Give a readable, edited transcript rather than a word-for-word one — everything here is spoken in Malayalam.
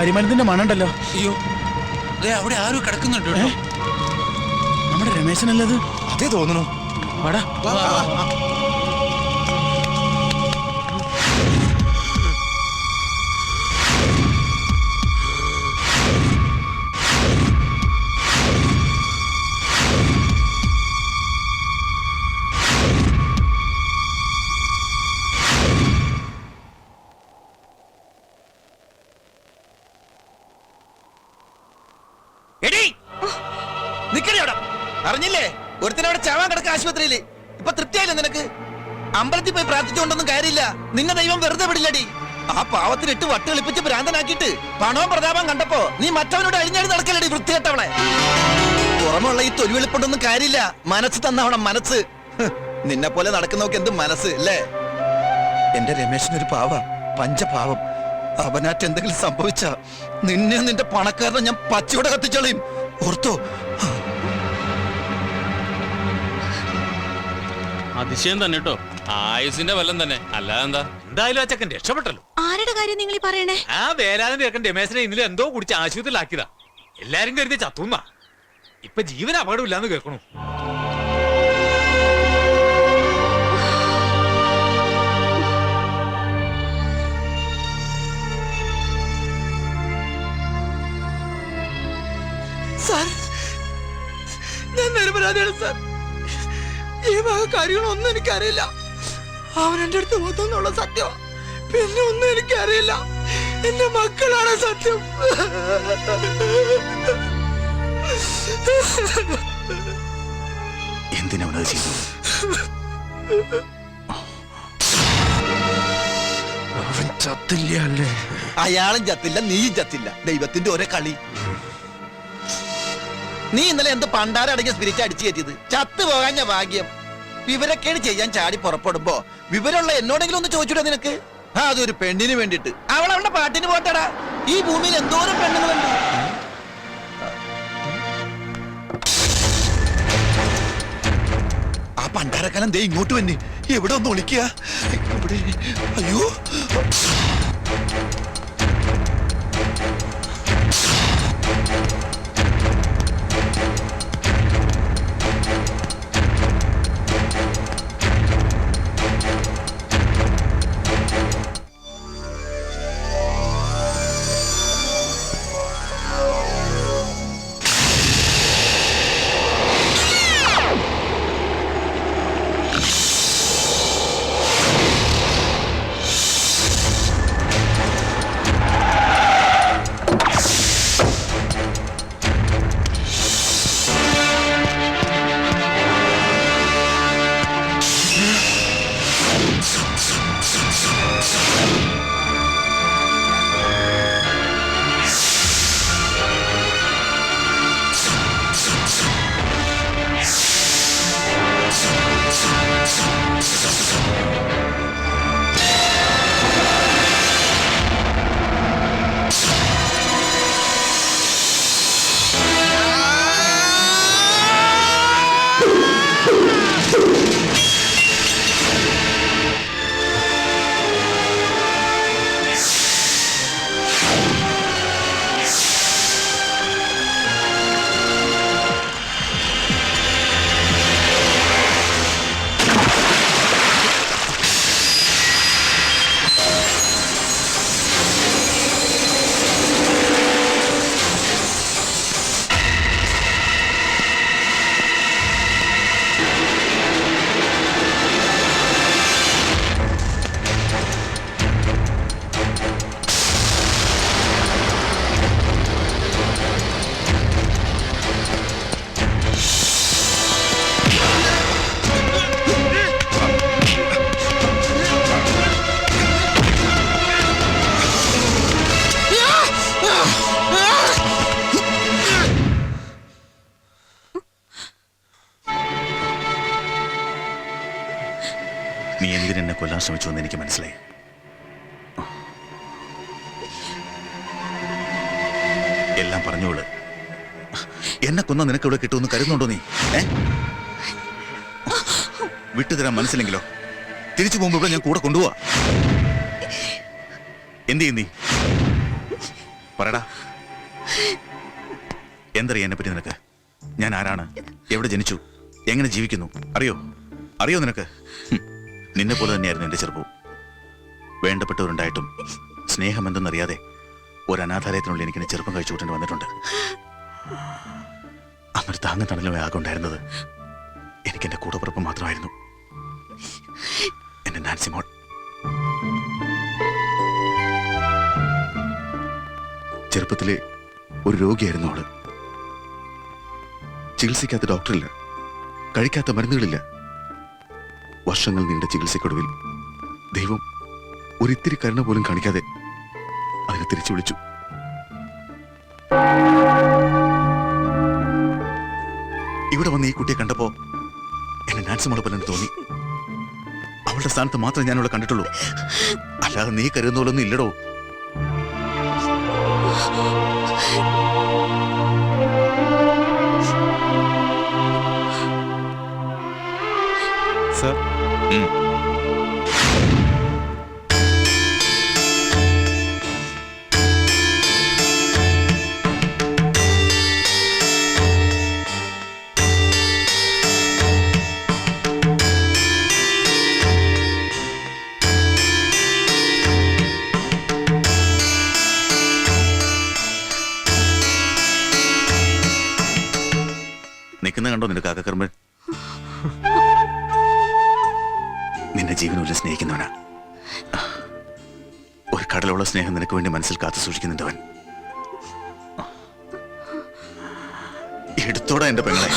കരിമരുന്നിന്റെ മണുണ്ടല്ലോ. അയ്യോ അവിടെ ആരും കിടക്കുന്നുണ്ട്. നമ്മുടെ രമേശനല്ലത്? അതേ തോന്നുന്നു. വാടാ. അറിഞ്ഞില്ലേ ഒരുത്തിനവിടെ ചാവാൻ കിടക്ക ആശുപത്രിയില്. ഇപ്പൊ തൃപ്തിയായില്ലേ നിനക്ക്? അമ്പലത്തിൽ പോയി പ്രാർത്ഥിച്ചുകൊണ്ടൊന്നും കാര്യമില്ല. നിന്നെ ദൈവം വെറുതെ വിടില്ലടി. ആ പാവത്തിനിട്ട് വട്ടുകളിപ്പിച്ച് ഭ്രാന്തനാക്കിയിട്ട് പണവും പ്രതാപം കണ്ടപ്പോ നീ മറ്റവനോട് അഴിഞ്ഞാടി നടക്കലടി വൃത്തികെട്ടവളെ. പുറമുള്ള ഈ തൊലിവെളിപ്പൊണ്ടൊന്നും കാര്യമില്ല. മനസ്സ് തന്നവണം മനസ്സ്. നിന്നെ പോലെ നടക്കുന്നവർക്ക് എന്ത് മനസ്സ് അല്ലേ? എന്റെ രമേശനൊരു പാവ, പഞ്ചപാവം. അവനാറ്റ് എന്തെങ്കിലും സംഭവിച്ച നിന്നെ നിന്റെ പണക്കാരനെ ഞാൻ പച്ചയോടെ കത്തിച്ചോളയും. ഓർത്തോ? അതിശയം തന്നെ കേട്ടോ. ആയുസിന്റെ വല്ലം തന്നെ. അല്ലാതെ എന്താ? എന്തായാലും ആ ചെക്കൻ രക്ഷപ്പെട്ടല്ലോ. ആരുടെ കാര്യം നിങ്ങൾ പറയണേ? ആ വേലാതിന്റെ ചെക്കൻ രമേശനെ ഇന്നലെ എന്തോ കുടിച്ച് ആശുപത്രിയിലാക്കിയതാ. എല്ലാരും കരുതി ചത്തുന്നാ. ഇപ്പൊ ജീവൻ അപകടമില്ലാന്ന് കേൾക്കണു. സാർ, ഞാൻ നിരപരാധിയാണ് സാർ. ഈ വക കാര്യങ്ങളൊന്നും എനിക്കറിയില്ല. അവൻ എന്റെ അടുത്ത് മൊത്തം സത്യം. പിന്നെ ഒന്നും എനിക്കറിയില്ല. എന്റെ മക്കളാണ് സത്യം. എന്തിനവനത് ചെയ്തു? അവൻ ചത്തില്ല അല്ലേ? അയാളും ചത്തില്ല, നീയും ചത്തില്ല. ദൈവത്തിന്റെ ഒരേ കളി. നീ ഇന്നലെ എന്ത് പണ്ടാരടങ്ങിയ സ്പിരിറ്റ് അടിച്ചു കയറ്റിയത്? ചത്തു പോകാഞ്ഞ ഭാഗ്യം. വിവരക്കേട് ചെയ്യാൻ ചാടി പുറപ്പെടുമ്പോ വിവരമുള്ള എന്നോടെങ്കിലും ഒന്ന് ചോദിച്ചൂടാ നിനക്ക്? അതൊരു പെണ്ണിന് വേണ്ടിട്ട്. അവളുടെ പാട്ടിന് പോട്ടടാ. ഈ ഭൂമിയിൽ എന്തോരം പെണ്ണുങ്ങളുണ്ട്. ആ പണ്ടാരക്കാലം ദേ ഇങ്ങോട്ട് വന്നി. എവിടെ ഒന്ന് ഒളിക്കുക? അയ്യോ, നീ എന്തിനെന്നെ കൊല്ലാൻ ശ്രമിച്ചു എന്ന് എനിക്ക് മനസ്സിലായി. എല്ലാം പറഞ്ഞോള്. എന്നെ കൊന്ന നിനക്ക് ഇവിടെ കിട്ടുമെന്ന് കരുതുന്നുണ്ടോ നീ? വിട്ടുതരാൻ മനസ്സിലെങ്കിലോ തിരിച്ചു പോകുമ്പോ ഇവിടെ ഞാൻ കൂടെ കൊണ്ടുപോവാ. എന്ത് ചെയ്യും നീ? പറടാ, എന്തറിയാം എന്നെ പറ്റി നിനക്ക്? ഞാൻ ആരാണ്, എവിടെ ജനിച്ചു, എങ്ങനെ ജീവിക്കുന്നു അറിയോ നിനക്ക്? നിന്നെ പോലെ തന്നെയായിരുന്നു എന്റെ ചെറുപ്പവും. വേണ്ടപ്പെട്ടവരുണ്ടായിട്ടും സ്നേഹം എന്തെന്നറിയാതെ ഒരു അനാഥാലയത്തിനുള്ളിൽ എനിക്കിനെ ചെറുപ്പം കഴിച്ചു കൂട്ടേണ്ടി വന്നിട്ടുണ്ട്. അന്നൊരു താങ്ങും തണലുമേ ആകുണ്ടായിരുന്നത് എനിക്ക് എന്റെ കൂടപ്പിറപ്പ് മാത്രമായിരുന്നു, എന്റെ നാൻസി മോൾ. ചെറുപ്പത്തിലെ ഒരു രോഗിയായിരുന്നു അവള്. ചികിത്സിക്കാത്ത ഡോക്ടറില്ല, കഴിക്കാത്ത മരുന്നുകളില്ല. വർഷങ്ങൾ നീണ്ട ചികിത്സയ്ക്കൊടുവിൽ ദൈവം ഒരിത്തിരി കരുണ പോലും കാണിക്കാതെ അതിനെ തിരിച്ചു വിളിച്ചു. ഇവിടെ വന്ന് ഈ കുട്ടിയെ കണ്ടപ്പോ എന്നെ നാൻസി മോളെ പോലെ തോന്നി. അവളുടെ സ്ഥാനത്ത് മാത്രമേ ഞാൻ അവളെ കണ്ടിട്ടുള്ളൂ, അല്ലാതെ നീ കരുതുന്ന പോലൊന്നും ഇല്ലടോ. സർ, നിൽക്കുന്ന കണ്ടോ നിന്റെ കാക്കക്കർമ്മൻ? നിന്നെ ജീവനോലെ സ്നേഹിക്കുന്നവനാ. ഒരു കടലുള്ള സ്നേഹം നിനക്ക് വേണ്ടി മനസ്സിൽ കാത്തു സൂക്ഷിക്കുന്നുണ്ടവൻ. എടുത്തോടാ എന്റെ പെങ്ങളെ.